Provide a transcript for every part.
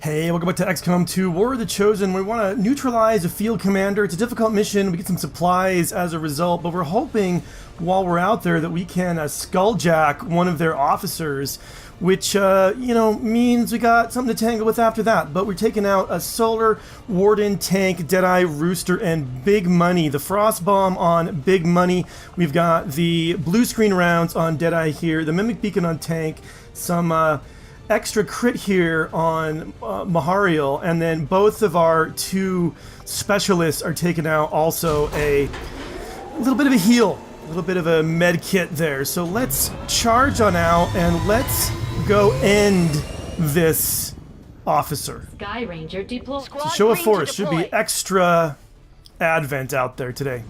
Hey, welcome back to XCOM 2 War of the Chosen. We want to neutralize a field commander. It's a difficult mission. We get some supplies as a result, but we're hoping while we're out there that we can skulljack one of their officers, which, means we got something to tangle with after that. But we're taking out a Solar, Warden, Tank, Deadeye, Rooster, and Big Money. The Frost Bomb on Big Money. We've got the blue screen rounds on Deadeye here, the Mimic Beacon on Tank, some extra crit here on Mahariel, and then both of our two specialists are taking out also a little bit of a heal, a little bit of a med kit there. So let's charge on out and let's go end this officer. Sky Ranger deploy. So show of force should be extra advent out there today.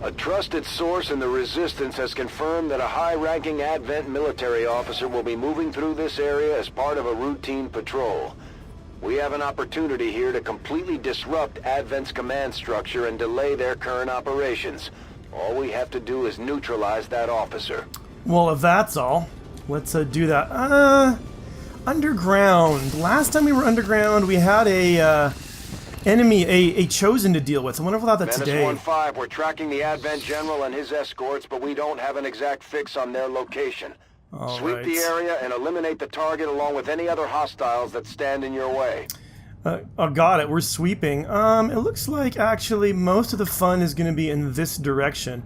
A trusted source in the Resistance has confirmed that a high-ranking Advent military officer will be moving through this area as part of a routine patrol. We have an opportunity here to completely disrupt Advent's command structure and delay their current operations. All we have to do is neutralize that officer. Well, if that's all, let's do that. Underground. Last time we were underground, we had a enemy, a Chosen to deal with. I wonder if we'll have that today. Menace 1-5, we're tracking the Advent General and his escorts, but we don't have an exact fix on their location. Sweep the area and eliminate the target along with any other hostiles that stand in your way. Oh, got it. We're sweeping. It looks like actually most of the fun is going to be in this direction.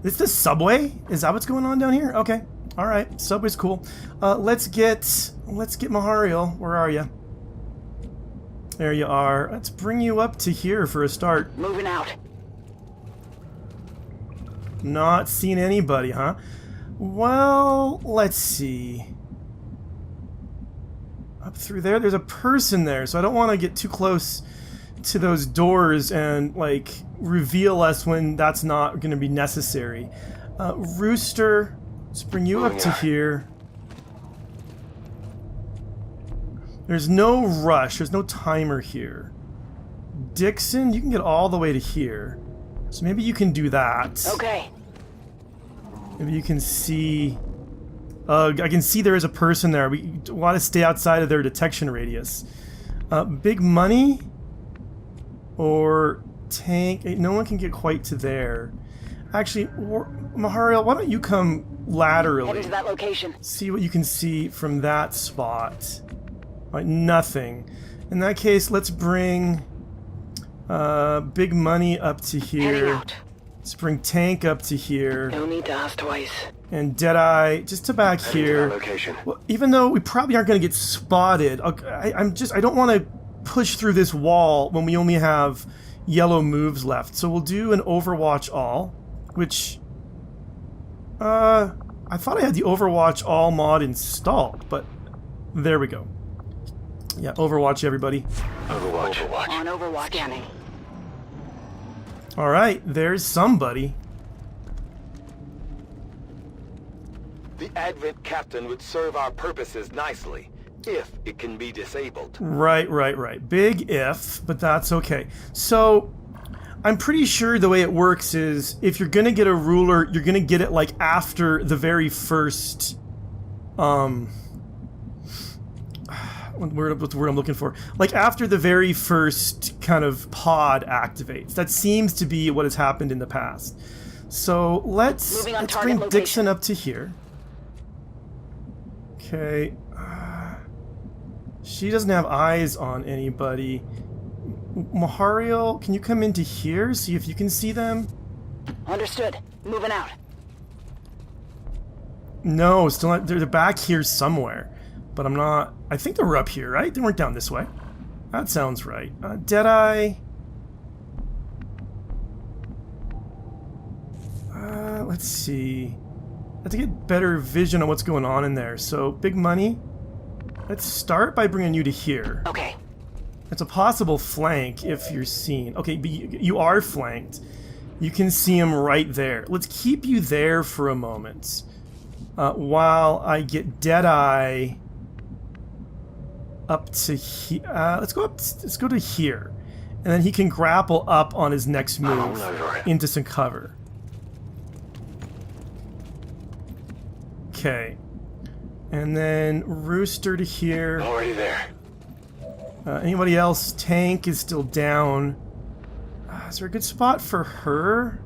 Is this subway? Is that what's going on down here? Okay. All right. Subway's cool. Let's get Mahariel. Where are you? There you are. Let's bring you up to here for a start. Moving out. Not seeing anybody, huh? Well, let's see. Up through there, there's a person there, so I don't want to get too close to those doors and, like, reveal us when that's not going to be necessary. Rooster, let's bring you up to here. There's no rush. There's no timer here. Dixon, you can get all the way to here. So maybe you can do that. Okay. Maybe you can see... I can see there is a person there. We want to stay outside of their detection radius. Big Money? Or Tank? No one can get quite to there. Actually, Mahariel, why don't you come laterally? Head into that location. See what you can see from that spot. Right, nothing. In that case, let's bring Big Money up to here. Heading out. Let's bring Tank up to here. No need to ask twice. And Deadeye just to back here. Location. Well, even though we probably aren't going to get spotted, I don't want to push through this wall when we only have yellow moves left. So we'll do an Overwatch All, which I thought I had the Overwatch All mod installed, but there we go. Yeah, Overwatch, everybody. Overwatch. On Overwatch. Scanning. Alright, there's somebody. The Advent Captain would serve our purposes nicely, if it can be disabled. Right. Big if, but that's okay. So, I'm pretty sure the way it works is, if you're gonna get a ruler, you're gonna get it, like, after the very first, what's the word I'm looking for? Like, after the very first kind of pod activates. That seems to be what has happened in the past. So let's bring location. Dixon up to here. Okay. She doesn't have eyes on anybody. Mahariel, can you come into here? See if you can see them? Understood. Moving out. No, still not. They're back here somewhere. But I'm not... I think they were up here, right? They weren't down this way. That sounds right. Deadeye... let's see... I have to get better vision on what's going on in there. So, Big Money... Let's start by bringing you to here. Okay. It's a possible flank if you're seen. Okay, but you are flanked. You can see him right there. Let's keep you there for a moment. While I get Deadeye... up to here. Let's go to here, and then he can grapple up on his next move into some cover. Okay. And then Rooster to here. Already there. Anybody else? Tank is still down. Is there a good spot for her?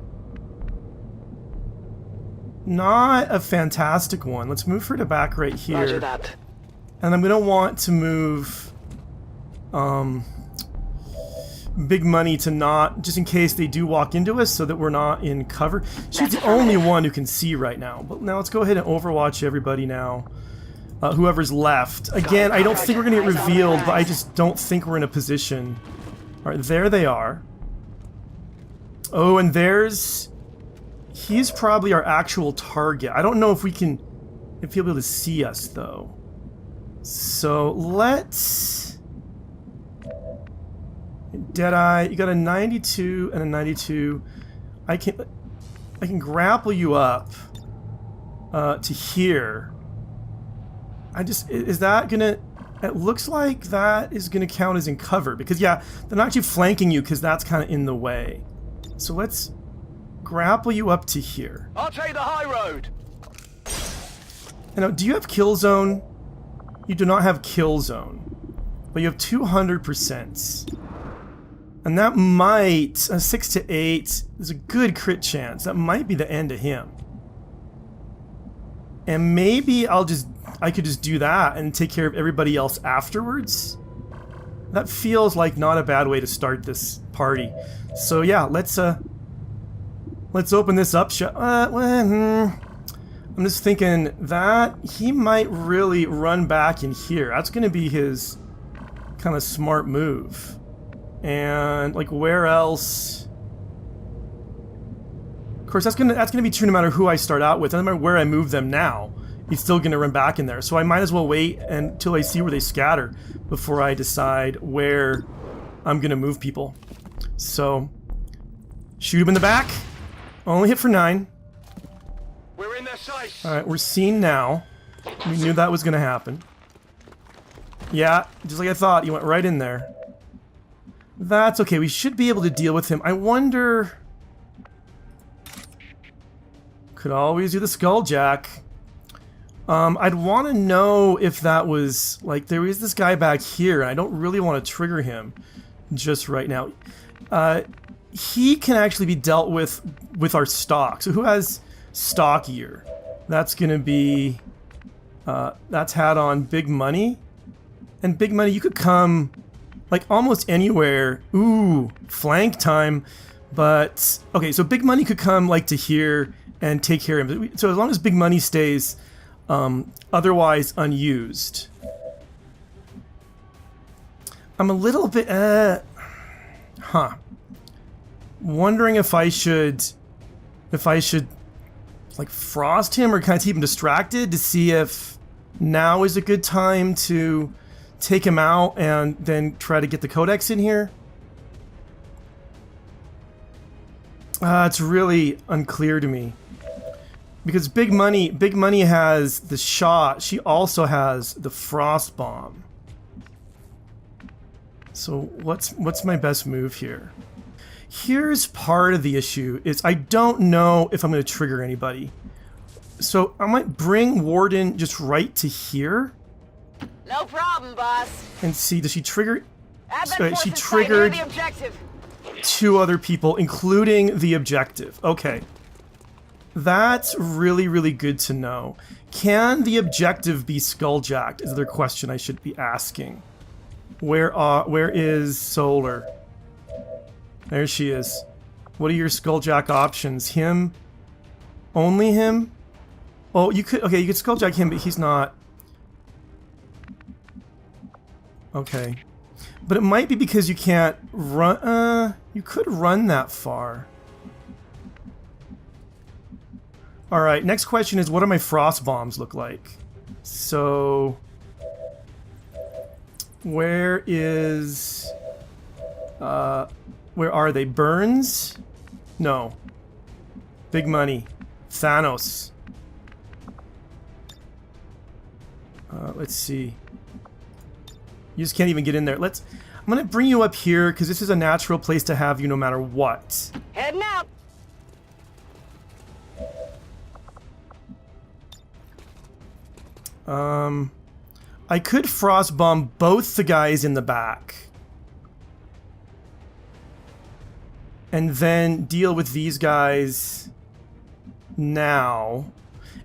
Not a fantastic one. Let's move her to back right here. Roger that. And I'm gonna want to move Big Money to not, just in case they do walk into us, so that we're not in cover. She's the only one who can see right now. But now let's go ahead and overwatch everybody now. Whoever's left. Again, I don't think we're gonna get revealed, but I just don't think we're in a position. Alright, there they are. Oh, and there's... He's probably our actual target. I don't know if we can... if he'll be able to see us, though. So, let's... Deadeye, you got a 92 and a 92. I can grapple you up to here. Is that gonna... It looks like that is gonna count as in cover, because yeah, they're not actually flanking you because that's kind of in the way. So let's grapple you up to here. I'll take the high road. And now, do you have kill zone? You do not have kill zone, but you have 200%. And that might, 6 to 8, there's a good crit chance. That might be the end of him. And maybe I could just do that and take care of everybody else afterwards. That feels like not a bad way to start this party. So yeah, let's open this up. I'm just thinking that he might really run back in here. That's going to be his kind of smart move. And like, where else? Of course, that's gonna be true no matter who I start out with. No matter where I move them now, he's still gonna run back in there. So I might as well wait until I see where they scatter before I decide where I'm gonna move people. So shoot him in the back. Only hit for 9. We're in their sights. All right, we're seen now. We knew that was gonna happen. Yeah, just like I thought, he went right in there. That's okay, we should be able to deal with him. I wonder... Could always do the Skulljack. I'd want to know if that was... Like, there is this guy back here, and I don't really want to trigger him just right now. He can actually be dealt with our stock. So who has stockier? That's going to be... that's had on Big Money. And Big Money, you could come... like almost anywhere. Ooh, flank time. But okay, so Big Money could come like to here and take care of him. So as long as Big Money stays otherwise unused. I'm a little bit wondering if I should like frost him or kind of keep him distracted to see if now is a good time to take him out and then try to get the codex in here. It's really unclear to me. Because Big Money has the shot. She also has the frost bomb. So what's my best move here? Here's part of the issue is I don't know if I'm going to trigger anybody. So I might bring Warden just right to here. No problem, boss. And see, does she trigger? Advent She forces right near triggered the objective. 2 other people, including the objective. Okay. That's really, really good to know. Can the objective be skulljacked is the question I should be asking. Where is Solar? There she is. What are your skulljack options? Him? Only him? Oh, you could skulljack him, but he's not. Okay. But it might be because you can't run, you could run that far. Alright, next question is, what do my frost bombs look like? So... where is... where are they? Burns? No. Big Money. Thanos. Let's see. You just can't even get in there. I'm gonna bring you up here, because this is a natural place to have you no matter what. Heading out. I could frost bomb both the guys in the back. And then deal with these guys now.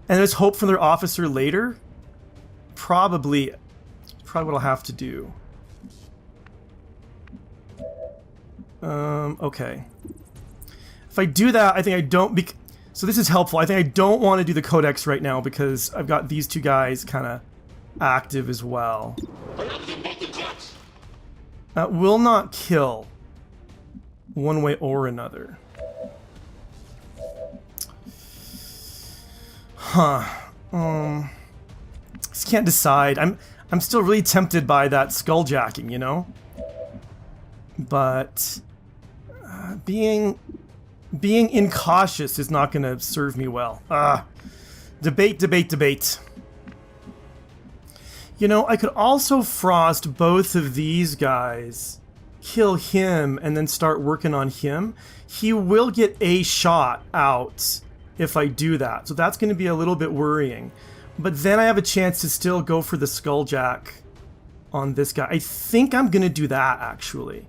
And just hope for their officer later? Probably what I'll have to do. Okay. If I do that, I think I don't... So this is helpful. I think I don't want to do the codex right now because I've got these two guys kind of active as well. Will not kill. One way or another. Huh. Just can't decide. I'm still really tempted by that skulljacking, you know? But being incautious is not going to serve me well. Debate. You know, I could also frost both of these guys, kill him, and then start working on him. He will get a shot out if I do that, so that's going to be a little bit worrying. But then I have a chance to still go for the skulljack on this guy. I think I'm going to do that, actually.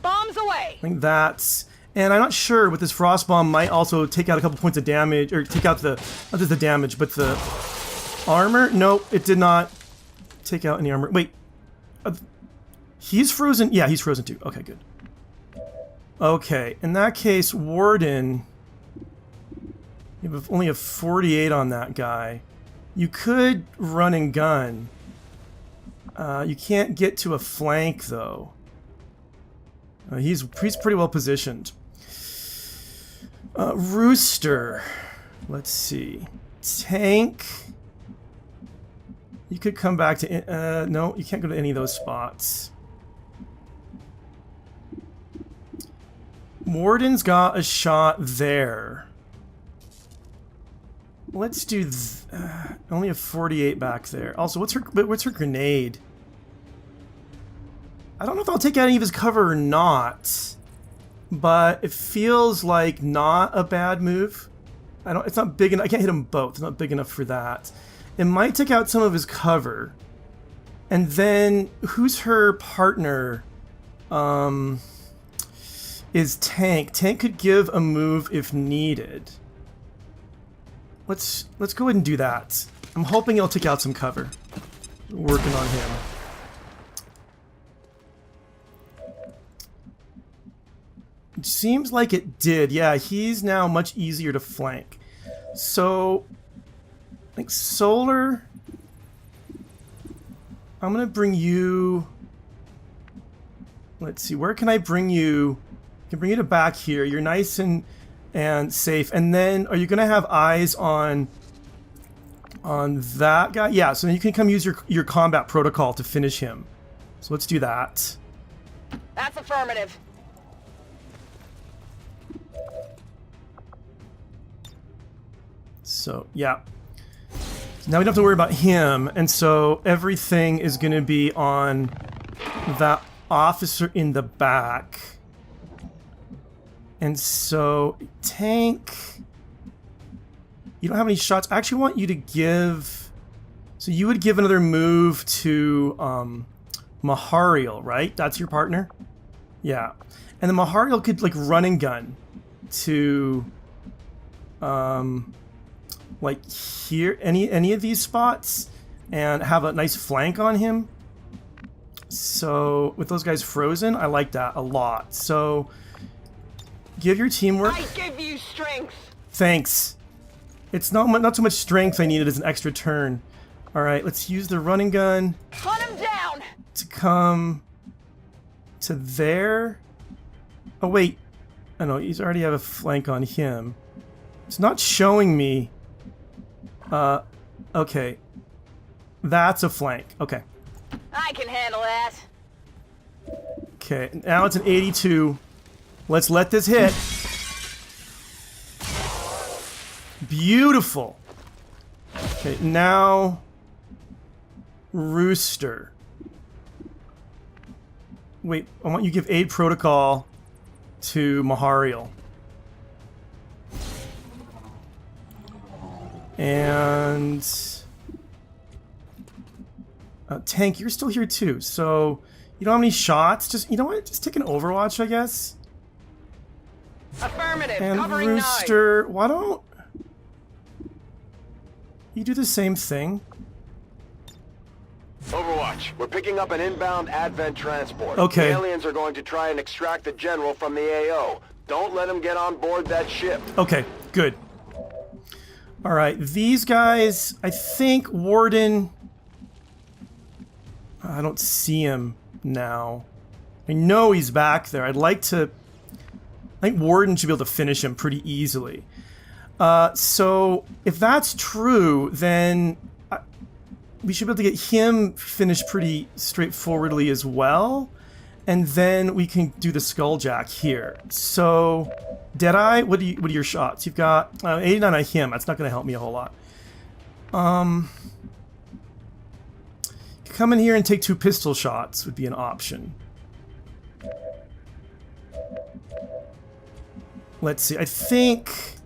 Bombs away! I think that's... And I'm not sure, but this frost bomb might also take out a couple points of damage, or take out the... Not just the damage, but the armor? Nope, it did not take out any armor. Wait. He's frozen? Yeah, he's frozen too. Okay, good. Okay, in that case, Warden... You have only a 48 on that guy. You could run and gun. You can't get to a flank, though. He's pretty well positioned. Rooster. Let's see. Tank. You could come back to... no, you can't go to any of those spots. Warden's got a shot there. Let's do... only a 48 back there. Also, what's her grenade? I don't know if I'll take out any of his cover or not, but it feels like not a bad move. It's not big enough. I can't hit them both. It's not big enough for that. It might take out some of his cover. And then, who's her partner? Is Tank. Tank could give a move if needed. Let's go ahead and do that. I'm hoping it'll take out some cover. Working on him. It seems like it did. Yeah, he's now much easier to flank. So, I think Solar... I'm going to bring you... Let's see, where can I bring you? I can bring you to back here. You're nice and safe. And then, are you going to have eyes on that guy? Yeah, so then you can come use your combat protocol to finish him. So let's do that. That's affirmative. So, yeah. So now we don't have to worry about him, and so everything is going to be on that officer in the back. And so, Tank... You don't have any shots. I actually want you to give... So you would give another move to Mahariel, right? That's your partner? Yeah. And then Mahariel could, like, run and gun to... like here, any of these spots, and have a nice flank on him. So with those guys frozen, I like that a lot. So give your teamwork. I give you strength. Thanks. It's not so much strength I needed as an extra turn. All right, let's use the running gun. Hunt him down. To come to there. Oh wait, I know he's already have a flank on him. It's not showing me. Okay. That's a flank. Okay. I can handle that. Okay, now it's an 82. Let's let this hit. Beautiful. Okay, now... Rooster. Wait, I want you to give aid protocol to Mahariel. And Tank, you're still here too, so you don't have any shots? Just, you know what? Just take an Overwatch, I guess. Affirmative. And Covering Rooster, why don't you do the same thing? Overwatch, we're picking up an inbound Advent transport. Okay. The aliens are going to try and extract the General from the AO. Don't let them get on board that ship. Okay, good. Alright, these guys, I think Warden... I don't see him now. I know he's back there. I'd like to... I think Warden should be able to finish him pretty easily. So, if that's true, then we should be able to get him finished pretty straightforwardly as well. And then we can do the Skulljack here. So, Deadeye, what are your shots? You've got 89 on him. That's not going to help me a whole lot. Come in here and take 2 pistol shots would be an option. Let's see. I think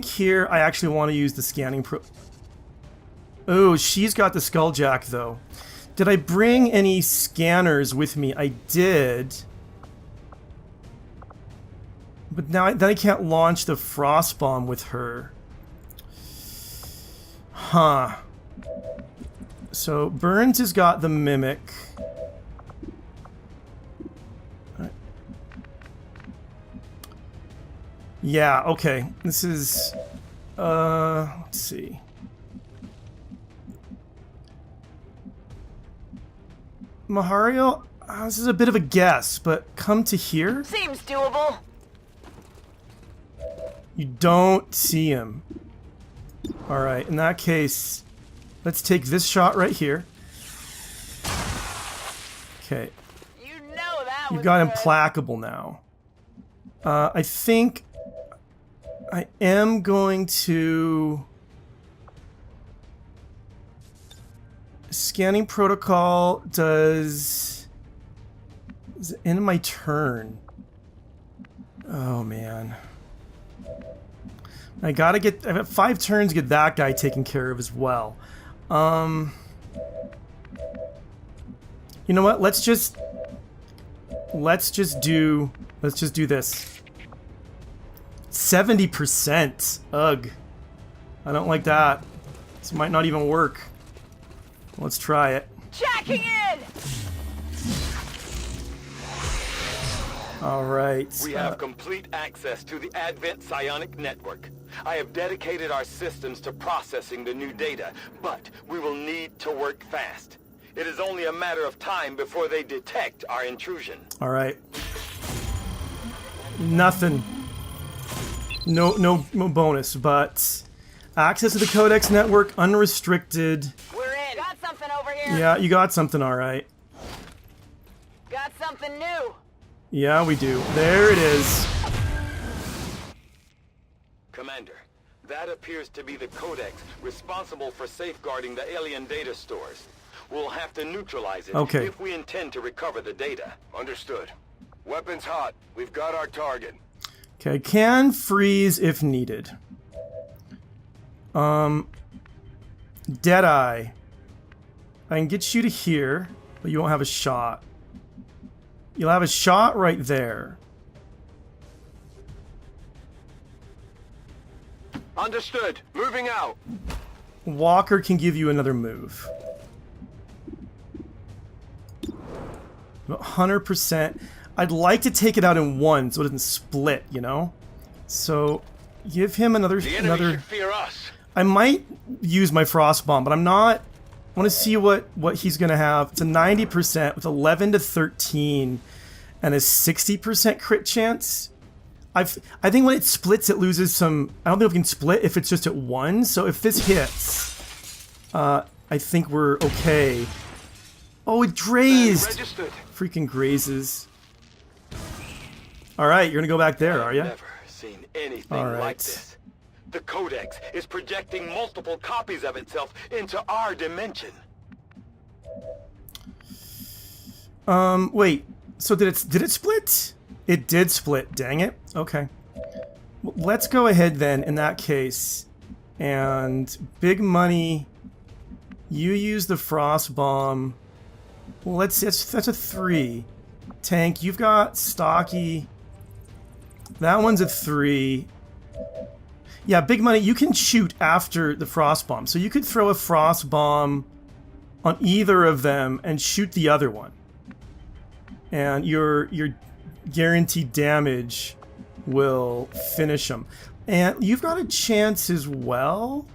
here I actually want to use the scanning pro... Oh, she's got the Skulljack though. Did I bring any scanners with me? I did. But now then I can't launch the frost bomb with her. Huh. So Burns has got the mimic. Yeah, okay. This is let's see. Mahario, this is a bit of a guess, but come to here. Seems doable. You don't see him. Alright, in that case, let's take this shot right here. Okay. You know that You've was got good. Implacable now. I think I am going to... Scanning protocol does... Is it end of my turn? Oh, man. I gotta get... I've got 5 turns to get that guy taken care of as well. You know what? Let's just do this. 70%. Ugh. I don't like that. This might not even work. Let's try it. Jacking in! Alright. We have complete access to the Advent psionic network. I have dedicated our systems to processing the new data, but we will need to work fast. It is only a matter of time before they detect our intrusion. Alright. Nothing. No bonus, but access to the Codex network, unrestricted. We're in. Got something over here. Yeah, you got something alright. Got something new. Yeah, we do. There it is. Commander, that appears to be the Codex responsible for safeguarding the alien data stores. We'll have to neutralize it if we intend to recover the data. Understood. Weapons hot. We've got our target. Okay, can freeze if needed. Deadeye. I can get you to here, but you won't have a shot. You'll have a shot right there. Understood. Moving out. Walker can give you another move. 100%. I'd like to take it out in one so it doesn't split, you know? So, give him another... The enemy should fear us. I might use my Frost Bomb, but I'm not... I want to see what he's going to have. It's a 90% with 11 to 13 and a 60% crit chance. I think when it splits, it loses some... I don't think we can split if it's just at 1. So if this hits, I think we're okay. Oh, it grazed! Registered. Freaking grazes. Alright, you're going to go back there, are you? I've never seen anything All right. like this. The Codex is projecting multiple copies of itself into our dimension. Wait. So did it split? It did split, dang it. Okay. Well, let's go ahead then, in that case, and big money You use the frost bomb. Well, let's see. That's a 3. Tank, you've got stocky. That one's a 3. Yeah, Big Money, you can shoot after the frost bomb. So you could throw a frost bomb on either of them and shoot the other one. And your guaranteed damage will finish them. And you've got a chance as well,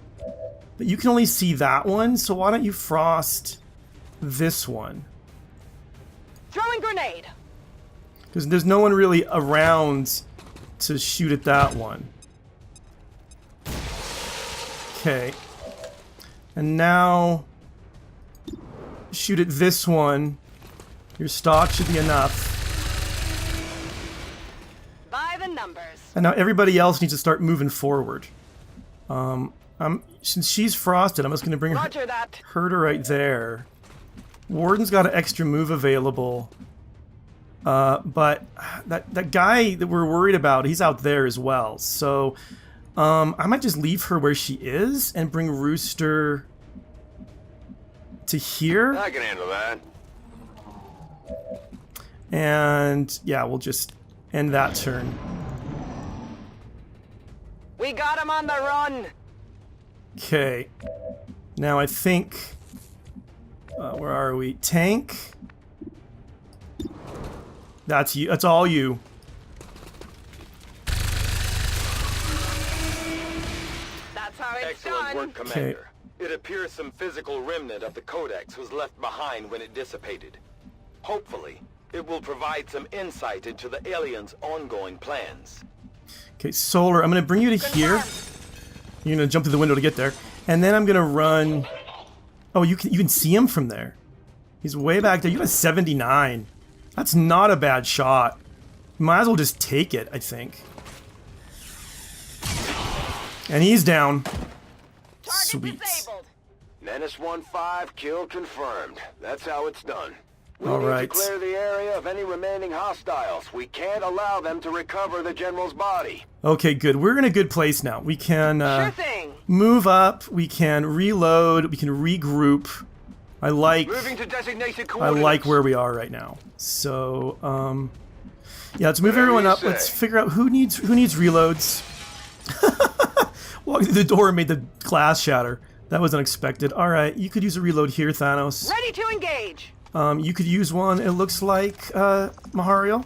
but you can only see that one, so why don't you frost this one? Throwing grenade. Because there's no one really around to shoot at that one. Okay. And now shoot at this one. Your stock should be enough. By the numbers. And now everybody else needs to start moving forward. Since she's frosted, I'm just going to bring Roger that. her to right there. Warden's got an extra move available. But that guy that we're worried about, he's out there as well. So I might just leave her where she is and bring Rooster to here. I can handle that. And yeah, we'll just end that turn. We got him on the run. Okay. Now I think... where are we? Tank? That's you. That's all you. That's how it's Excellent done. work, Commander. It appears some physical remnant of the Codex was left behind when it dissipated. Hopefully, it will provide some insight into the aliens' ongoing plans. Okay, Solar, I'm going to bring you to here. You're going to jump through the window to get there. And then I'm going to run... Oh, you can see him from there. He's way back there. You got a 79. That's not a bad shot. Might as well just take it, I think. And he's down. Target Sweet. disabled. Menace 1-5, kill confirmed. That's how it's done. We All need right. to clear the area of any remaining hostiles. We can't allow them to recover the General's body. Okay, good. We're in a good place now. We can Sure thing. move up. We can reload. We can regroup. I like Moving to designated coordinates. where we are right now. So, yeah, let's move Whatever everyone you up. say. Let's figure out who needs reloads. Walking through the door and made the glass shatter. That was unexpected. All right, you could use a reload here, Thanos. Ready to engage. You could use one. It looks like Mahario.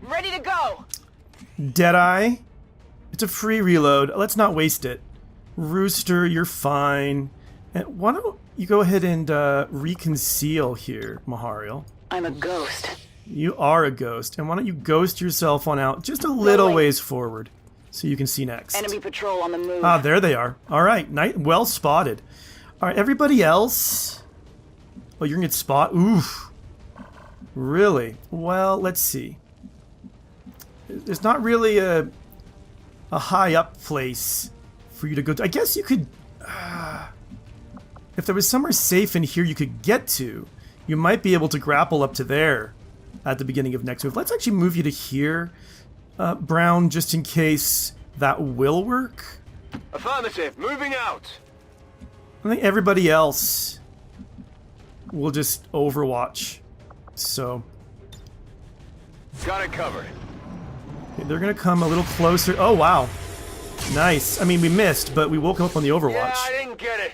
Ready to go. Deadeye. It's a free reload. Let's not waste it. Rooster, you're fine. And why don't you go ahead and reconceal here, Mahario? I'm a ghost. You are a ghost. And why don't you ghost yourself on out just a little Rolling. ways forward so you can see next. Enemy patrol on the move. Ah, there they are. All right, well spotted. All right, everybody else. Oh, you're gonna get spot. Oof. Really? Well, let's see. There's not really a high up place for you to go to. I guess you could. If there was somewhere safe in here you could get to, you might be able to grapple up to there at the beginning of next move. Let's actually move you to here, Brown, just in case that will work. Affirmative, moving out. I think everybody else will just overwatch. So Got it covered. okay, they're gonna come a little closer. Oh wow, nice. I mean, we missed, but we woke up on the Overwatch. Yeah, I didn't get it.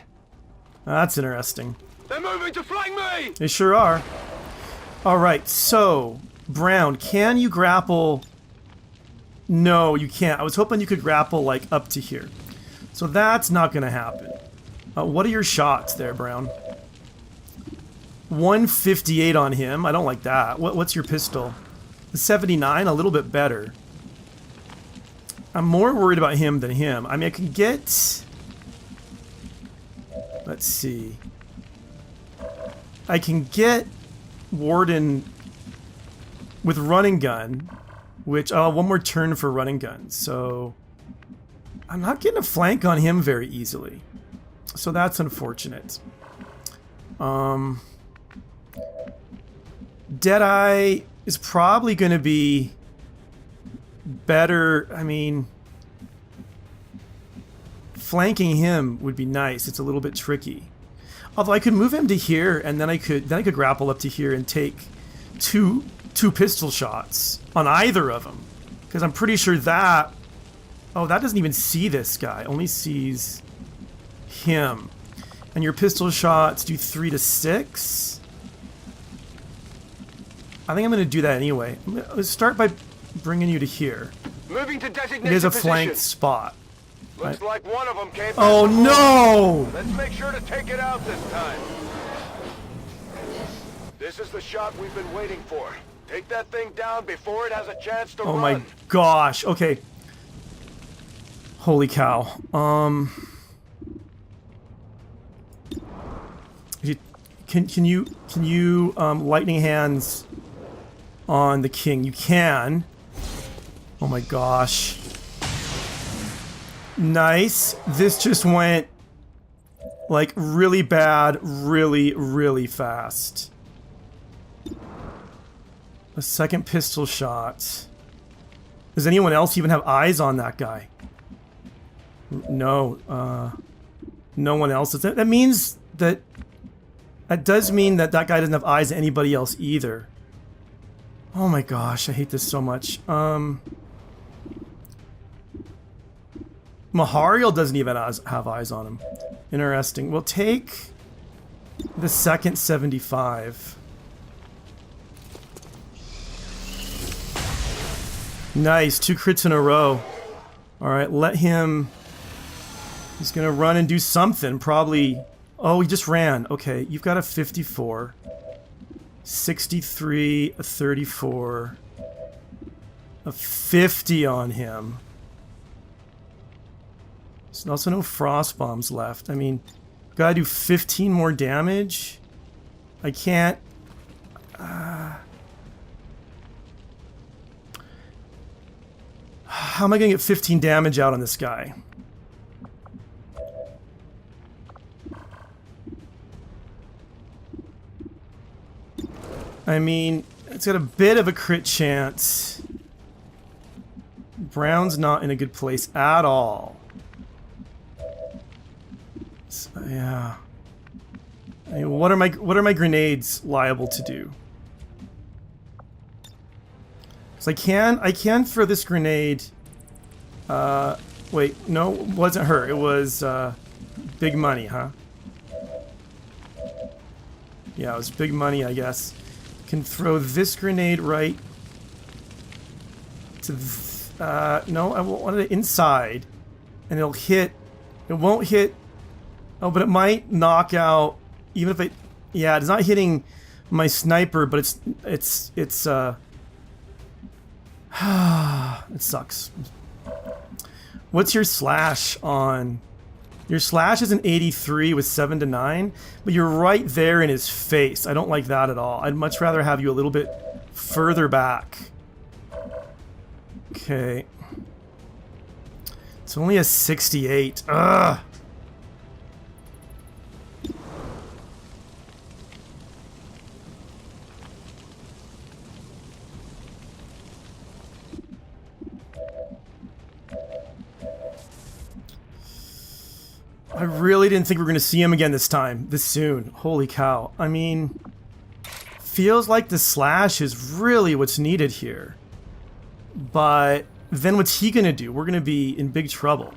That's interesting. They're moving to flank me. They sure are. All right, so Brown, can you grapple? No, you can't. I was hoping you could grapple like up to here. So that's not gonna happen. What are your shots there, Brown? 158 on him. I don't like that. What's your pistol? The 79, a little bit better. I'm more worried about him than him. I mean, I can get... Let's see. I can get Warden with running gun, which... one more turn for running gun. So I'm not getting a flank on him very easily. So that's unfortunate. Deadeye is probably going to be better. I mean, flanking him would be nice. It's a little bit tricky. Although I could move him to here, and then I could grapple up to here and take two pistol shots on either of them, because I'm pretty sure that. Oh, that doesn't even see this guy. Only sees him. And your pistol shots do 3 to 6. I think I'm going to do that anyway. Let's start by bringing you to here. Moving to designated It is a position. flanked spot. Looks like one of them came back Oh from no! Let's make sure to take it out this time. This is the shot we've been waiting for. Take that thing down before it has a chance to run. Oh my gosh. Okay. Holy cow. Can you lightning hands on the king? You can. Oh my gosh. Nice. This just went like really bad, really fast. A second pistol shot. Does anyone else even have eyes on that guy? No. No one else. That means that... That does mean that that guy doesn't have eyes on anybody else either. Oh my gosh, I hate this so much. Mahariel doesn't even have eyes on him. Interesting. We'll take the second 75. Nice, 2 crits in a row. Alright, let him... He's gonna run and do something, probably... Oh, he just ran. Okay, you've got a 54. 63, a 34. A 50 on him. There's also no frost bombs left. I mean, gotta do 15 more damage. I can't... How am I gonna get 15 damage out on this guy? I mean, it's got a bit of a crit chance. Brown's not in a good place at all. So, yeah. I mean, what are my grenades liable to do? Because I can throw this grenade. Wait, no, it wasn't her. It was Big Money, huh? Yeah, it was Big Money, I guess. Can throw this grenade right to no, I want it inside, and it'll hit. It won't hit. Oh, but it might knock out. Even if it, yeah, it's not hitting my sniper, but it's it sucks. What's your slash on? Your slash is an 83 with 7 to 9, but you're right there in his face. I don't like that at all. I'd much rather have you a little bit further back. Okay. It's only a 68. Ugh. I really didn't think we were going to see him again this soon. Holy cow. I mean, feels like the slash is really what's needed here. But then what's he going to do? We're going to be in big trouble.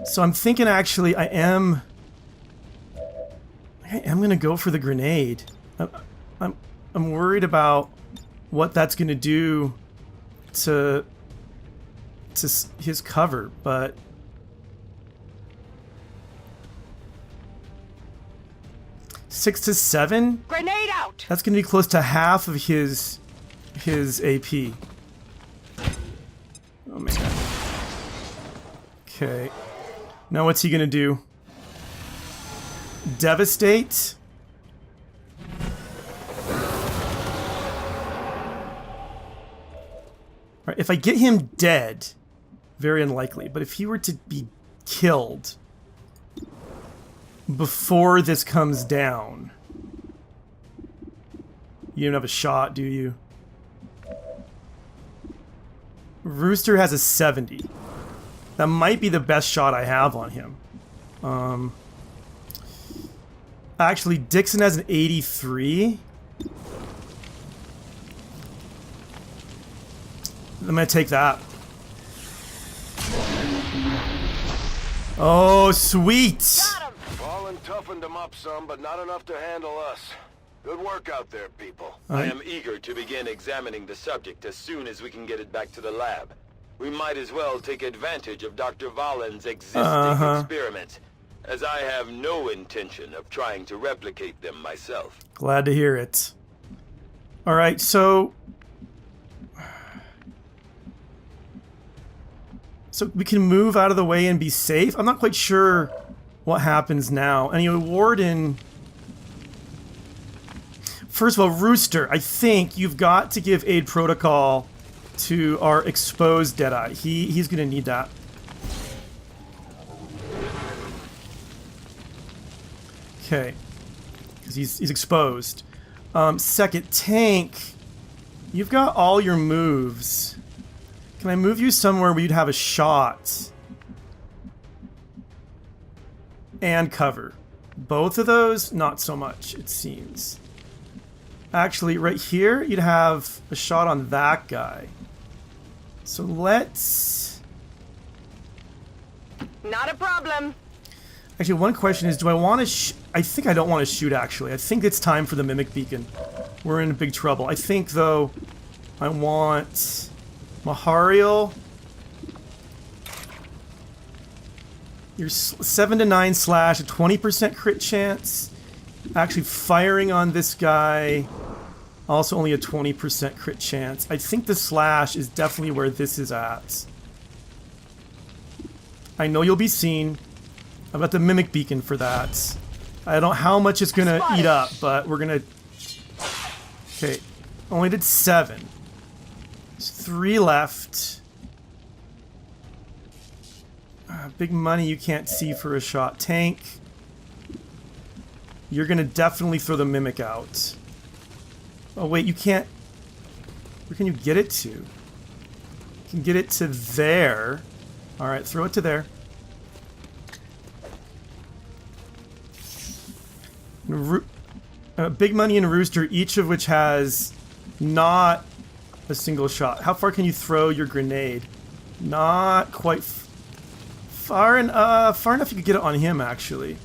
So I'm thinking actually I am going to go for the grenade. I'm worried about what that's going to do to his cover, but... Six to 7? Grenade out! That's gonna be close to half of his AP. Oh man. Okay. Now what's he gonna do? Devastate? Alright, if I get him dead, very unlikely, but if he were to be killed before this comes down. You don't have a shot, do you? Rooster has a 70. That might be the best shot I have on him. Actually, Dixon has an 83. I'm gonna take that. Oh, sweet! Got him. Fallen toughened them up some, but not enough to handle us. Good work out there, people. I am eager to begin examining the subject as soon as we can get it back to the lab. We might as well take advantage of Dr. Valen's existing experiments, as I have no intention of trying to replicate them myself. Glad to hear it. Alright, so we can move out of the way and be safe? I'm not quite sure what happens now. Anyway, Warden... First of all, Rooster, I think you've got to give aid protocol to our exposed Deadeye. He's gonna need that. Okay. Because he's exposed. Second, Tank, you've got all your moves. Can I move you somewhere where you'd have a shot? And cover. Both of those, not so much, it seems. Actually, right here, you'd have a shot on that guy. So let's... Not a problem. Actually, one question is, do I want to I think I don't want to shoot, actually. I think it's time for the Mimic Beacon. We're in big trouble. I think, though, I want... Mahariel. Your 7 to 9 slash, a 20% crit chance. Actually, firing on this guy, also only a 20% crit chance. I think the slash is definitely where this is at. I know you'll be seen. I've got the Mimic Beacon for that. I don't know how much it's gonna eat up, but we're gonna... Okay, only did 7. There's 3 left. Big money you can't see for a shot. Tank. You're gonna definitely throw the Mimic out. Oh wait, you can't... Where can you get it to? You can get it to there. Alright, throw it to there. Big Money and Rooster, each of which has not a single shot. How far can you throw your grenade? Not quite far enough you could get it on him, actually.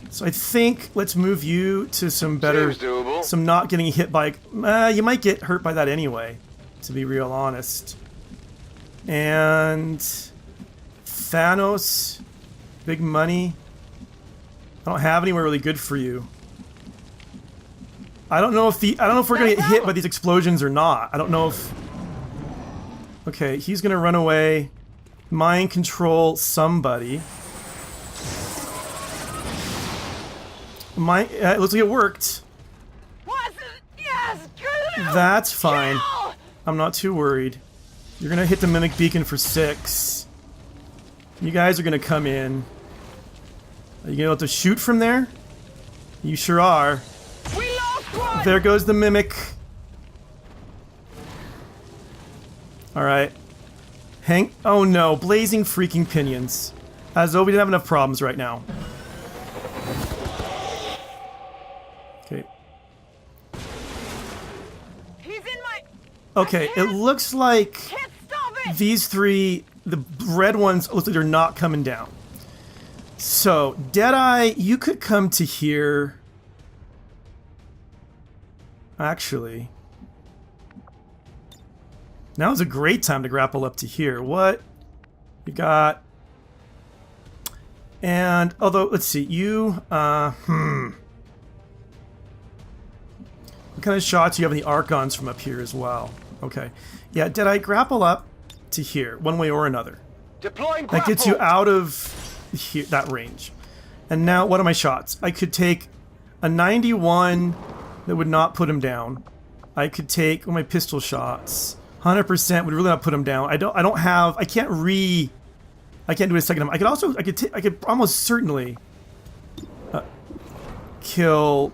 So I think let's move you to some better... Seems doable. Some not getting hit by... you might get hurt by that anyway, to be real honest. And... Thanos. Big Money. I don't have anywhere really good for you. I don't know if we're gonna get hit by these explosions or not. I don't know if... Okay, he's gonna run away. Mind control somebody. It looks like it worked. Yes, That's fine. I'm not too worried. You're gonna hit the Mimic Beacon for 6. You guys are gonna come in. Are you gonna be able to shoot from there? You sure are. We lost one. There goes the Mimic. Alright. Oh no, blazing freaking pinions. As though we didn't have enough problems right now. Okay. He's in my... Okay, it looks like Can't stop it. these 3, the red ones, looks like they're not coming down. So, Deadeye, you could come to here. Actually, now's a great time to grapple up to here. What you got? And although, let's see, you, what kind of shots do you have in the Archons from up here as well? Okay, yeah, Deadeye, grapple up to here, one way or another. Deploying That gets you out of here, that range. And now, what are my shots? I could take a 91 that would not put him down. I could take my pistol shots. 100% would really not put him down. I can't do a second. I could almost certainly kill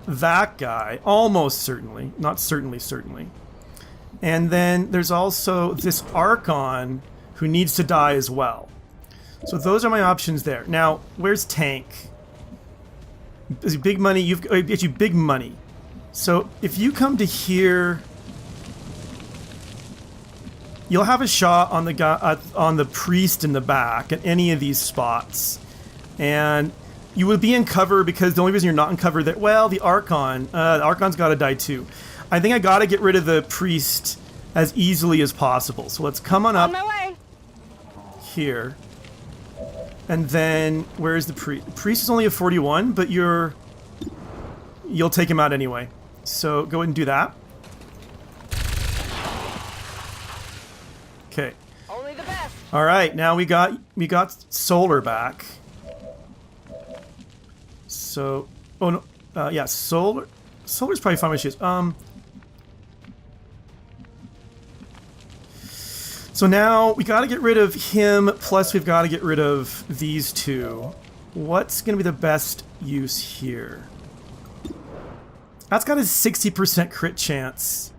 that guy. Almost certainly, not certainly. And then there's also this Archon who needs to die as well. So those are my options there. Now, where's Tank? Big money. It gets you big money. So if you come to here, you'll have a shot on the guy on the priest in the back at any of these spots, and you would be in cover because the only reason you're not in cover that the Archon's got to die too. I think I got to get rid of the priest as easily as possible. So let's come on up my way. here. And then, where's the priest? The priest is only a 41, but you'll take him out anyway. So go ahead and do that. Okay. Only the best. All right, now we got Solar back. So, oh no, yeah, Solar's probably fine with she is. So now we got to get rid of him, plus we've got to get rid of these two. What's going to be the best use here? That's got a 60% crit chance.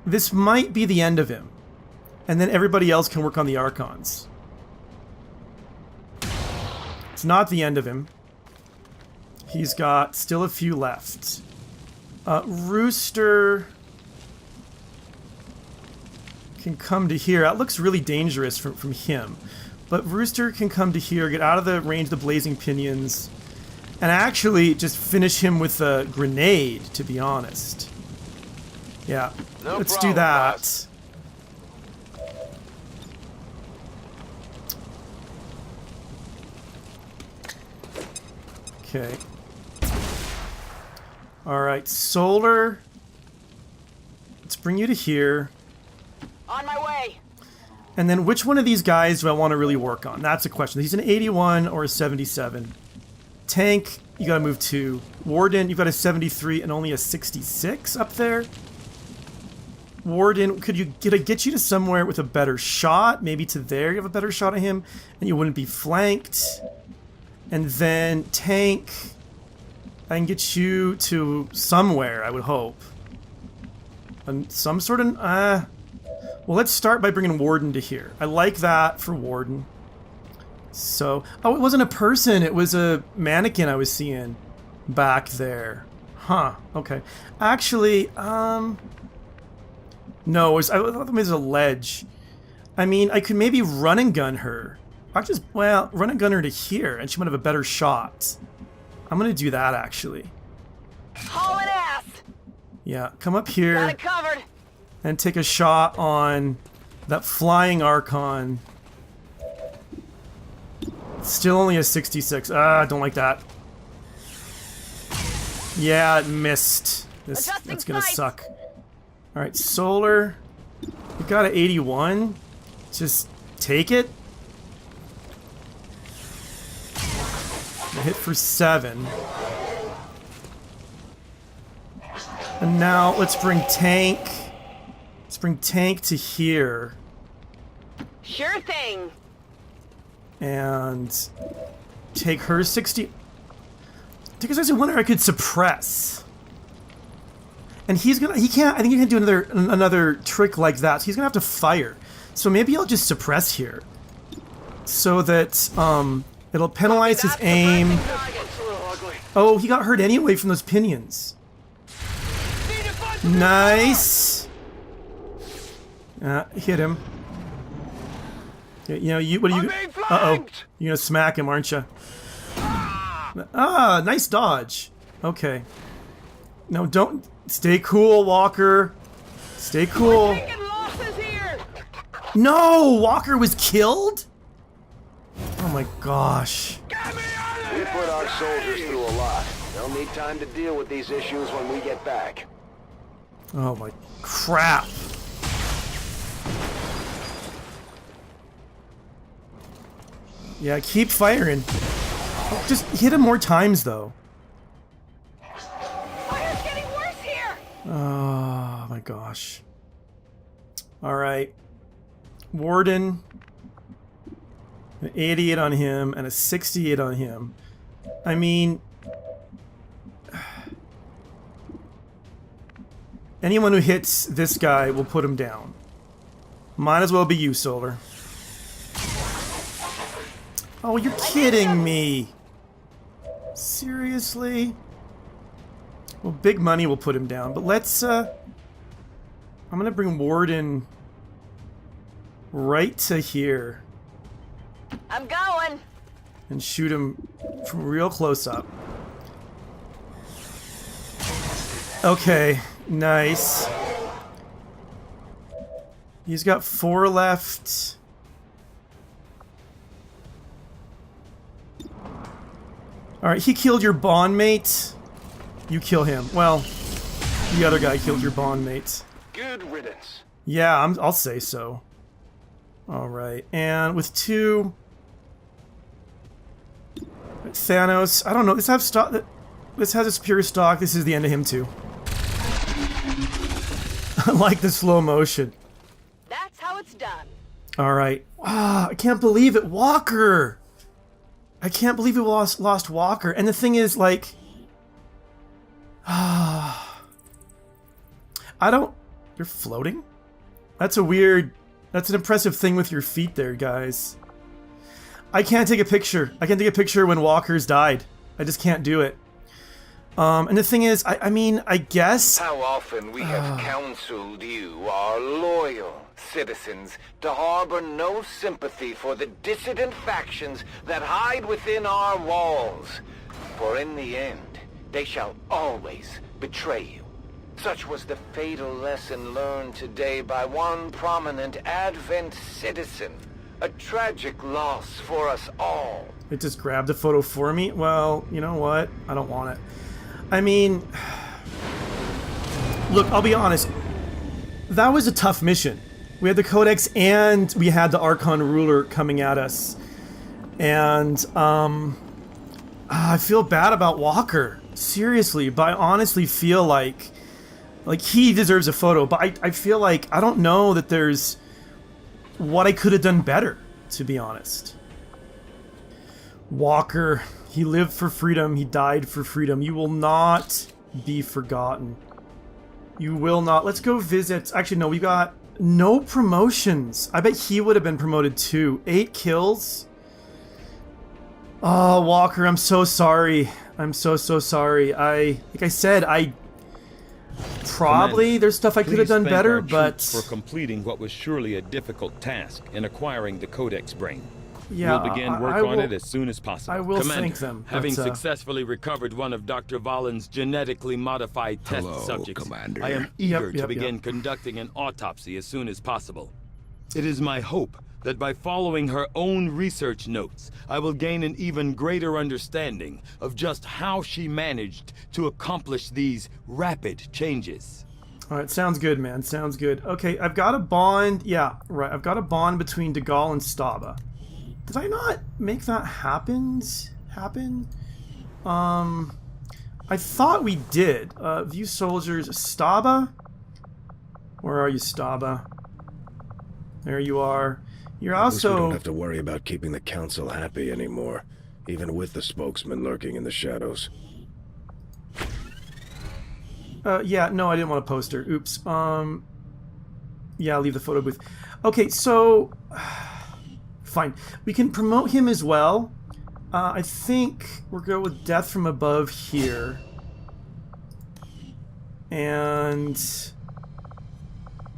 This might be the end of him. And then everybody else can work on the Archons. It's not the end of him. He's got still a few left. Rooster can come to here. That looks really dangerous from him. But Rooster can come to here, get out of the range of the blazing pinions, and actually just finish him with a grenade, to be honest. Yeah, let's do that. Boss. Okay. Alright, Solar. Let's bring you to here. On my way. And then which one of these guys do I want to really work on? That's a question. He's an 81 or a 77. Tank, you gotta move 2. Warden, you've got a 73 and only a 66 up there. Warden, could you get you to somewhere with a better shot? Maybe to there you have a better shot at him, and you wouldn't be flanked. And then Tank, I can get you to somewhere, I would hope. And some sort of... well, let's start by bringing Warden to here. I like that for Warden. So... Oh, it wasn't a person. It was a mannequin I was seeing back there. Huh. Okay. Actually, no, I thought it was a ledge. I mean, I could maybe run and gun her. I just, run and gun her to here, and she might have a better shot. I'm gonna do that, actually. Hauling ass. Yeah, come up here. Got it covered. And take a shot on that flying Archon. Still only a 66. I don't like that. Yeah, it missed. That's gonna suck. Alright, Solar. We got an 81. Just take it. Hit for 7. And now let's bring Tank. Let's bring Tank to here. Sure thing. And take her 60. Take her 61, or I could suppress. And he can't, I think he can do another trick like that. So he's gonna have to fire. So maybe I'll just suppress here. So that, it'll penalize his aim. Oh, he got hurt anyway from those pinions. Nice. Hit him. You know, what are you? Uh-oh. You're gonna smack him, aren't you? Ah, nice dodge. Okay. No, don't. Stay cool, Walker. Stay cool. No, Walker was killed? Oh my gosh. We put our soldiers through a lot. They'll need time to deal with these issues when we get back. Oh my crap. Yeah, keep firing. Oh, just hit him more times, though. Fire's getting worse here. Oh my gosh. Alright. Warden. An 88 on him and a 68 on him. I mean... anyone who hits this guy will put him down. Might as well be you, Solar. Oh, you're kidding me. Seriously? Well, big money will put him down, but let's, I'm gonna bring Warden right to here. I'm going. And shoot him from real close up. Okay, nice. He's got 4 left. Alright, he killed your bond mate. You kill him. Well, the other guy killed your bond mate. Good riddance. Yeah, I'll say so. Alright, and with 2... Thanos, I don't know, this has a superior stock, this is the end of him too. I like the slow motion. That's how it's done. Alright. Ah, I can't believe it, Walker! I can't believe we lost Walker. And the thing is, like... I don't... You're floating? That's an impressive thing with your feet there, guys. I can't take a picture. I can't take a picture when Walker's died. I just can't do it. And the thing is, I mean, I guess... How often we have counseled you, our loyal citizens, to harbor no sympathy for the dissident factions that hide within our walls. For in the end, they shall always betray you. Such was the fatal lesson learned today by one prominent Advent citizen. A tragic loss for us all. It just grabbed a photo for me? Well, you know what? I don't want it. I mean... Look, I'll be honest. That was a tough mission. We had the Codex and we had the Archon Ruler coming at us. And, I feel bad about Walker. Seriously, but I honestly feel like he deserves a photo. But I feel like, I don't know that there's... what I could have done better, to be honest. Walker, he lived for freedom, he died for freedom. You will not be forgotten. You will not. Let's go visit. Actually, no, we got no promotions. I bet he would have been promoted too. 8 kills. Oh, Walker, I'm so sorry. I'm so sorry. Like I said, probably there's stuff I could have done better, but for completing what was surely a difficult task in acquiring the Codex brain. yeah, We'll begin work on it as soon as possible. I will Commander, thank them. having but, successfully recovered one of Dr. Valen's genetically modified test Hello, subjects, Commander. I am eager to Yep. begin conducting an autopsy as soon as possible. It is my hope that by following her own research notes, I will gain an even greater understanding of just how she managed to accomplish these rapid changes. Alright, sounds good, man. Sounds good. Okay, I've got a bond. Yeah, right. I've got a bond between Degal and Staba. Did I not make that happen? I thought we did. View soldiers. Staba? Where are you, Staba? There you are. You're At least we also... don't have to worry about keeping the council happy anymore, even with the spokesman lurking in the shadows. Yeah, no, I didn't want a poster. Oops. Yeah, I'll leave the photo booth. Okay, so... Fine. We can promote him as well. I think we're going with Death from Above here. And...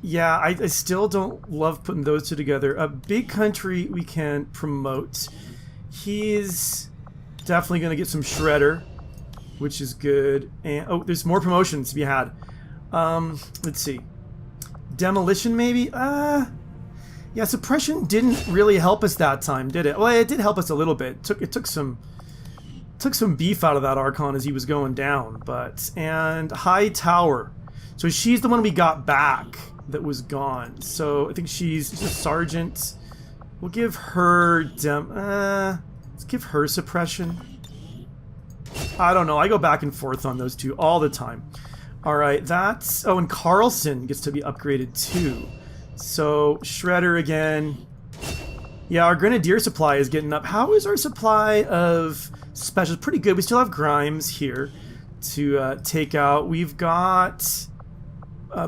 yeah, I still don't love putting those two together. A Big Country we can promote. He's definitely going to get some Shredder, which is good. And oh, there's more promotions to be had. Let's see. Demolition maybe? Yeah, Suppression didn't really help us that time, did it? Well, it did help us a little bit. It took some beef out of that Archon as he was going down, but... and High Tower. So she's the one we got back that was gone. So I think she's a sergeant. We'll give her let's give her Suppression. I don't know. I go back and forth on those two all the time. Alright, that's... oh, and Carlson gets to be upgraded too. So, Shredder again. Yeah, our Grenadier supply is getting up. How is our supply of specials? Pretty good. We still have Grimes here to take out. We've got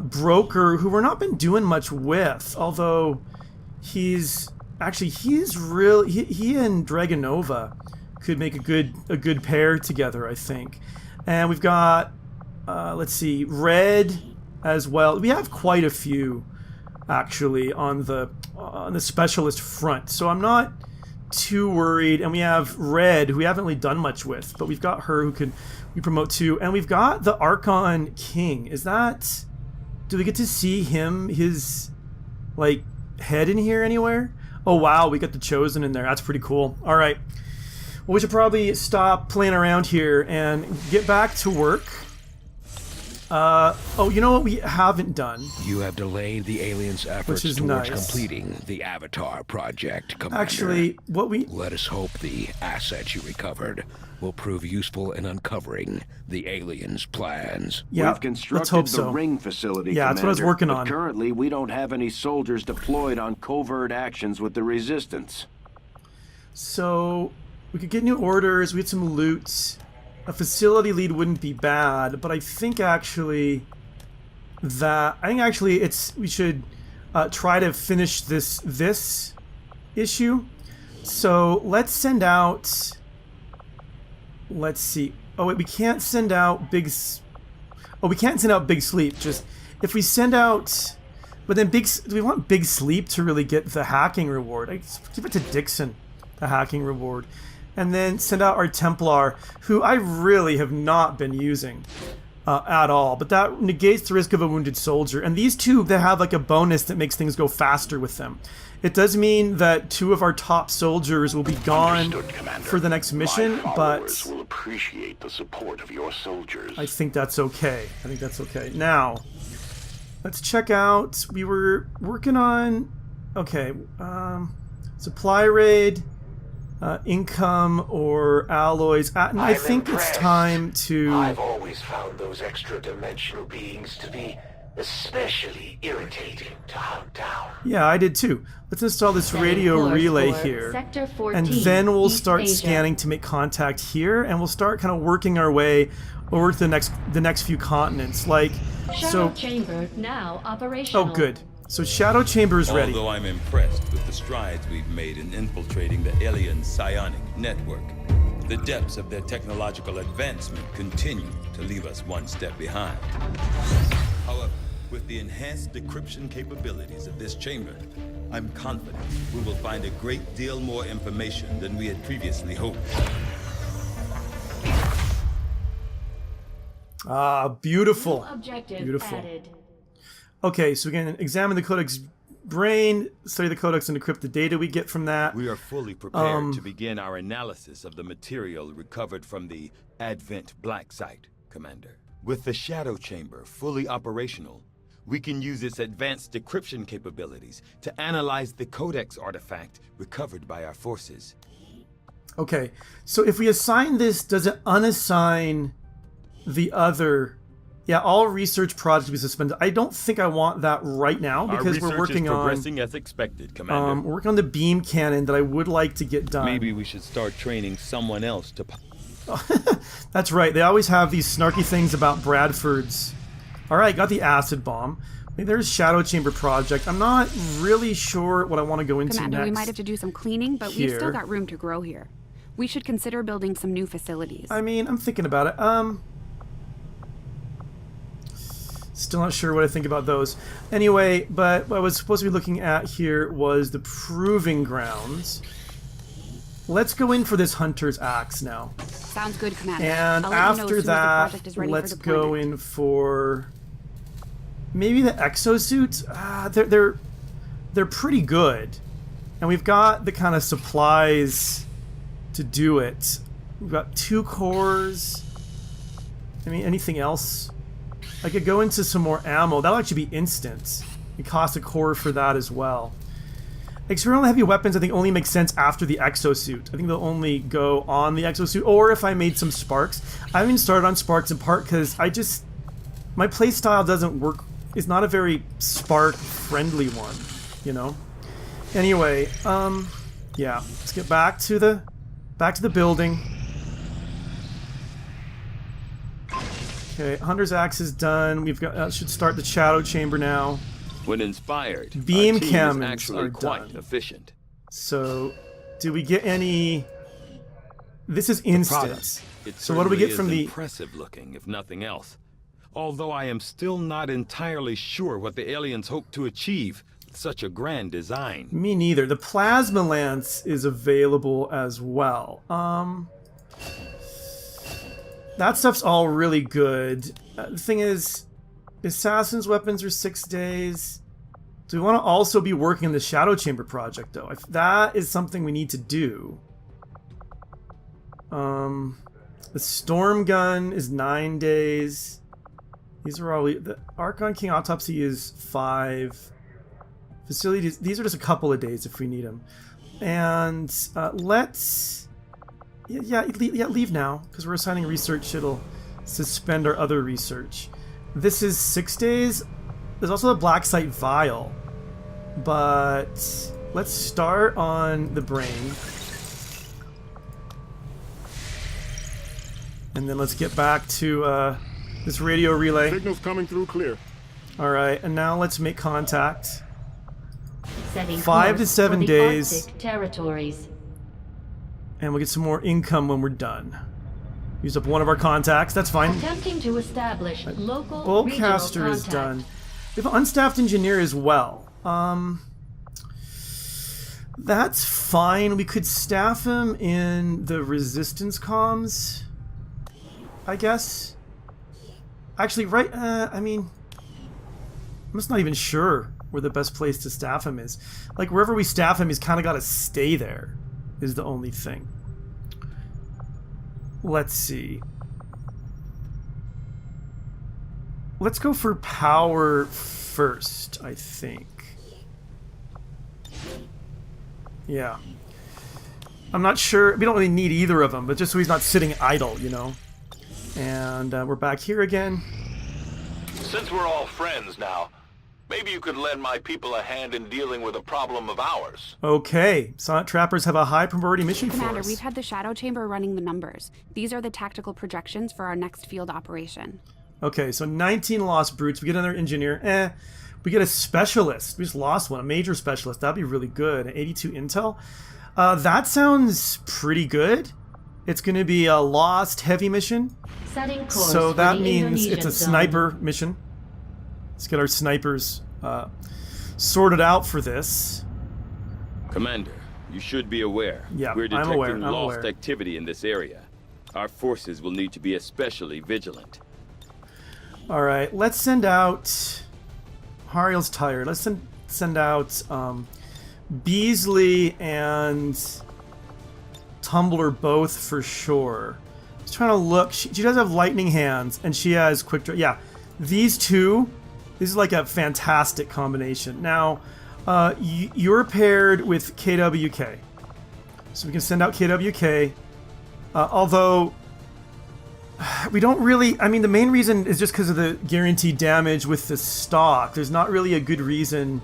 Broker, who we're not been doing much with, although he's... actually, he's real... he and Dragonova could make a good pair together, I think. And we've got, let's see, red as well. We have quite a few, actually, on the specialist front. So I'm not too worried. And we have red, who we haven't really done much with, but we've got her who we promote too. And we've got the Archon King. Is that... Do we get to see his, like, head in here anywhere? Oh, wow, we got the Chosen in there. That's pretty cool. All right. Well, we should probably stop playing around here and get back to work. Oh, you know what we haven't done? You have delayed the aliens' efforts towards completing the Avatar project, Commander. Actually, Let us hope the assets you recovered will prove useful in uncovering the aliens' plans. Yeah, We've constructed let's hope so. the ring facility, Yeah, Commander, that's what I was working on. But currently, we don't have any soldiers deployed on covert actions with the Resistance. So, we could get new orders, we had some loot. A facility lead wouldn't be bad, but I think actually we should try to finish this issue. So let's send out. Let's see. Oh wait, we can't send out big. Oh, we can't send out Big Sleep. Just if we send out, but then do we want Big Sleep to really get the hacking reward? I give it to Dixon, the hacking reward. And then send out our Templar, who I really have not been using at all. But that negates the risk of a wounded soldier. And these two, they have like a bonus that makes things go faster with them. It does mean that 2 of our top soldiers will be gone for the next mission, but will appreciate the support of your soldiers. I think that's okay. Now, let's check out. We were working on... Okay. Supply raid... income or alloys. And I think it's time to... I've always found those extra-dimensional beings to be especially irritating to hunt down. Yeah, I did too. Let's install this radio relay here. Sector 14, and then we'll East start Asia. scanning to make contact here, and we'll start kind of working our way over to the next few continents. Like, Shadow Chamber now operational. Oh, good. So Shadow Chamber is ready. Although I'm impressed with the strides we've made in infiltrating the alien psionic network, the depths of their technological advancement continue to leave us one step behind. However, with the enhanced decryption capabilities of this chamber, I'm confident we will find a great deal more information than we had previously hoped. Ah, beautiful. New objective Beautiful. added. Okay, so we can examine the Codex brain, study the Codex, and decrypt the data we get from that. We are fully prepared to begin our analysis of the material recovered from the Advent Black Site, Commander. With the Shadow Chamber fully operational, we can use its advanced decryption capabilities to analyze the Codex artifact recovered by our forces. Okay, so if we assign this, does it unassign the other... Yeah, all research projects will be suspended. I don't think I want that right now because we're working on... Our research is progressing as expected, Commander. we're working on the beam cannon that I would like to get done. Maybe we should start training someone else to... That's right. They always have these snarky things about Bradford's. All right, got the acid bomb. Maybe there's Shadow Chamber project. I'm not really sure what I want to go into Commander, next. we might have to do some cleaning, but here. we've still got room to grow here. We should consider building some new facilities. I mean, I'm thinking about it. Still not sure what I think about those. Anyway, but what I was supposed to be looking at here was the Proving Grounds. Let's go in for this Hunter's Axe now. Sounds good, Commander. And I'll let you know as after soon as the that, project is ready let's for go deployment. in for maybe the exosuit. They're pretty good, and we've got the kind of supplies to do it. We've got 2 cores. I mean, anything else? I could go into some more ammo. That'll actually be instant. It costs a core for that as well. Experimental heavy weapons, I think, only make sense after the exosuit. I think they'll only go on the exosuit, or if I made some sparks. I haven't even started on sparks in part because my playstyle doesn't work. It's not a very spark-friendly one, you know. Anyway, yeah, let's get back to the building. Okay, Hunter's Axe is done. We've got should start the Shadow Chamber now. When inspired, Beam our team cannons is actually are quite done. efficient. So, do we get any... This is The instant. product, it So what do we get certainly from is the... impressive looking, if nothing else. Although I am still not entirely sure what the aliens hope to achieve with such a grand design. Me neither. The plasma lance is available as well. That stuff's all really good. The thing is, assassin's weapons are 6 days. Do we want to also be working on the Shadow Chamber project, though? If that is something we need to do. The Storm Gun is 9 days. These are all... The Archon King Autopsy is 5. Facilities... These are just a couple of days if we need them. And let's... Yeah, leave now. Because we're assigning research. It'll suspend our other research. This is 6 days. There's also the Black Site Vial. But let's start on the brain. And then let's get back to this radio relay. Signals coming through clear. Alright, and now let's make contact. Setting 5 to course 7 for the days. Arctic territories. And we'll get some more income when we're done. Use up one of our contacts, that's fine. Attempting to establish local Bowcaster regional is contact. done. We have an unstaffed engineer as well. That's fine. We could staff him in the resistance comms, I guess. Actually, right, I mean, I'm just not even sure where the best place to staff him is. Like, wherever we staff him, he's kind of got to stay there, is the only thing. Let's see. Let's go for power first, I think. Yeah. I'm not sure. We don't really need either of them, but just so he's not sitting idle, you know. And we're back here again. Since we're all friends now, maybe you could lend my people a hand in dealing with a problem of ours. Okay. Sonic Trappers have a high priority mission for Commander, us. we've had the Shadow Chamber running the numbers. These are the tactical projections for our next field operation. Okay, so 19 lost brutes. We get another engineer. We get a specialist. We just lost one, a major specialist. That'd be really good. 82 intel. That sounds pretty good. It's going to be a lost heavy mission. Setting course So for that the means it's Indonesian a zone. sniper mission. Let's get our snipers sorted out for this. Commander, you should be aware. Yeah, We're I'm detecting aware, I'm lost aware. activity in this area. Our forces will need to be especially vigilant. All right, let's send out... Hariel's tired. Let's send out Beasley and Tumbler both for sure. Just trying to look. She does have lightning hands, and she has quick draw. Yeah, these two. This is like a fantastic combination. Now, you're paired with KWK, so we can send out KWK. Although we don't really. I mean, the main reason is just because of the guaranteed damage with the stock. There's not really a good reason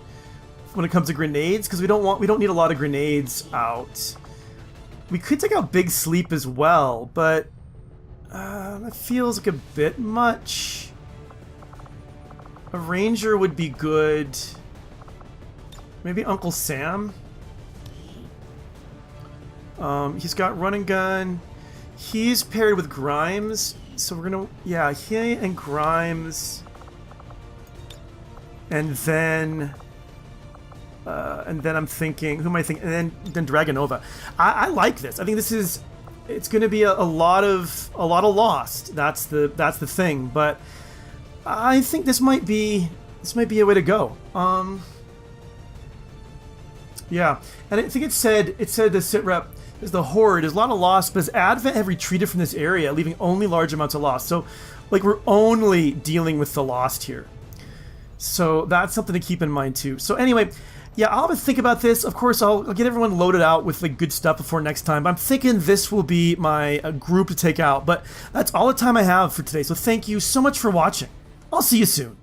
when it comes to grenades, because we don't need a lot of grenades out. We could take out Big Sleep as well, but that feels like a bit much. A Ranger would be good. Maybe Uncle Sam. He's got run and gun. He's paired with Grimes, so we're gonna... Yeah, he and Grimes. And then I'm thinking... Who am I thinking? And then Dragonova. I like this. I think this is... It's gonna be a lot of Lost. That's the thing. But I think this might be a way to go. Yeah. And I think it said the sitrep is the Horde. There's a lot of loss, but as Advent have retreated from this area, leaving only large amounts of loss. So, like, we're only dealing with the lost here. So that's something to keep in mind too. So anyway, yeah, I'll have to think about this. Of course, I'll get everyone loaded out with like good stuff before next time. But I'm thinking this will be my group to take out. But that's all the time I have for today. So thank you so much for watching. I'll see you soon.